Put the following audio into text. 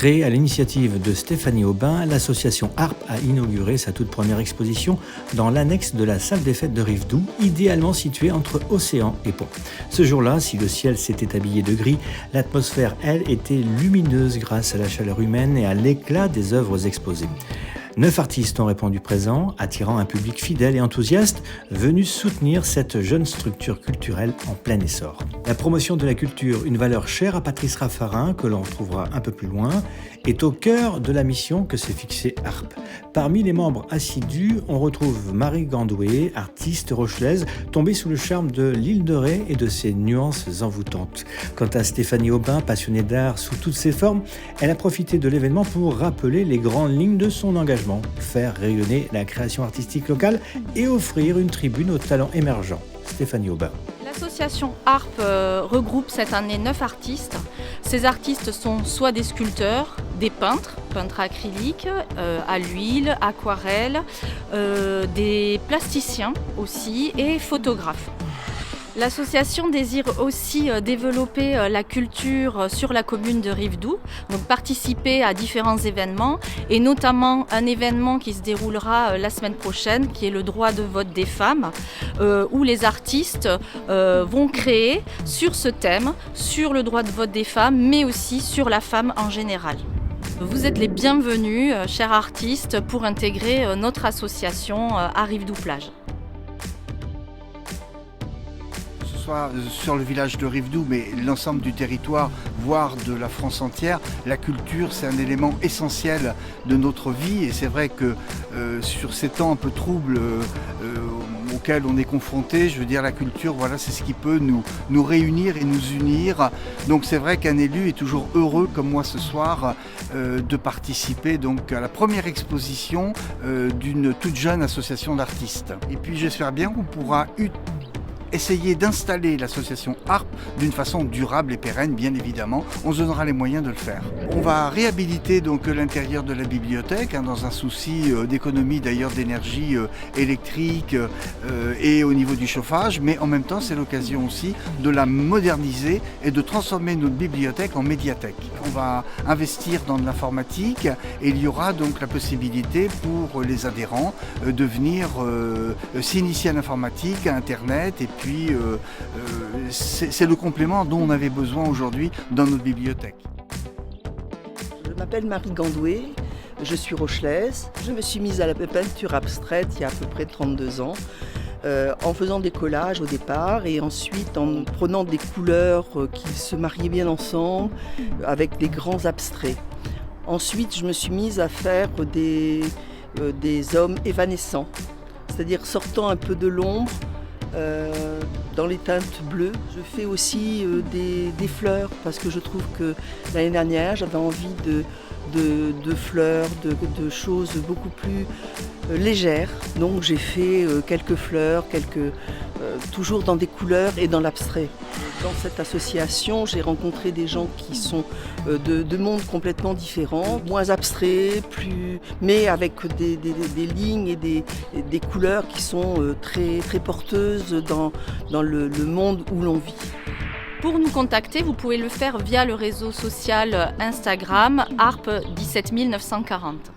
Créée à l'initiative de Stéphanie Aubin, l'association ARP a inauguré sa toute première exposition dans l'annexe de la salle des fêtes de Rivedoux, idéalement située entre océan et pont. Ce jour-là, si le ciel s'était habillé de gris, l'atmosphère, elle, était lumineuse grâce à la chaleur humaine et à l'éclat des œuvres exposées. 9 artistes ont répondu présents, attirant un public fidèle et enthousiaste venu soutenir cette jeune structure culturelle en plein essor. La promotion de la culture, une valeur chère à Patrice Raffarin, que l'on retrouvera un peu plus loin, est au cœur de la mission que s'est fixée ARP. Parmi les membres assidus, on retrouve Marie Gandoué, artiste rochelaise, tombée sous le charme de l'île de Ré et de ses nuances envoûtantes. Quant à Stéphanie Aubin, passionnée d'art sous toutes ses formes, elle a profité de l'événement pour rappeler les grandes lignes de son engagement, faire rayonner la création artistique locale et offrir une tribune aux talents émergents. Stéphanie Aubin. L'association ARP regroupe cette année 9 artistes. Ces artistes sont soit des sculpteurs, des peintres acryliques, à l'huile, aquarelle, des plasticiens aussi et photographes. L'association désire aussi développer la culture sur la commune de Rivedoux, donc participer à différents événements et notamment un événement qui se déroulera la semaine prochaine qui est le droit de vote des femmes où les artistes vont créer sur ce thème, sur le droit de vote des femmes mais aussi sur la femme en général. Vous êtes les bienvenus, chers artistes, pour intégrer notre association à Rivedoux-Plage. Soit sur le village de Rivedoux, mais l'ensemble du territoire, voire de la France entière, la culture, c'est un élément essentiel de notre vie. Et c'est vrai que sur ces temps un peu troubles auxquels on est confronté, je veux dire, la culture, voilà, c'est ce qui peut nous réunir et nous unir. Donc c'est vrai qu'un élu est toujours heureux, comme moi ce soir, de participer donc à la première exposition d'une toute jeune association d'artistes. Et puis j'espère bien qu'on pourra essayer d'installer l'association ARP d'une façon durable et pérenne, bien évidemment. On se donnera les moyens de le faire. On va réhabiliter donc l'intérieur de la bibliothèque, dans un souci d'économie d'ailleurs d'énergie électrique et au niveau du chauffage, mais en même temps c'est l'occasion aussi de la moderniser et de transformer notre bibliothèque en médiathèque. On va investir dans de l'informatique et il y aura donc la possibilité pour les adhérents de venir s'initier à l'informatique, à Internet, et puis c'est le complément dont on avait besoin aujourd'hui dans notre bibliothèque. Je m'appelle Marie Gandoué, je suis rochelaise. Je me suis mise à la peinture abstraite il y a à peu près 32 ans, en faisant des collages au départ et ensuite en prenant des couleurs qui se mariaient bien ensemble avec des grands abstraits. Ensuite, je me suis mise à faire des hommes évanescents, c'est-à-dire sortant un peu de l'ombre, dans les teintes bleues. Je fais aussi des fleurs parce que je trouve que l'année dernière j'avais envie de fleurs, de choses beaucoup plus légères. Donc j'ai fait quelques fleurs, toujours dans des couleurs et dans l'abstrait. Dans cette association, j'ai rencontré des gens qui sont de mondes complètement différents, moins abstraits, mais avec des lignes et des couleurs qui sont très, très porteuses dans le monde où l'on vit. Pour nous contacter, vous pouvez le faire via le réseau social Instagram ARP 17940.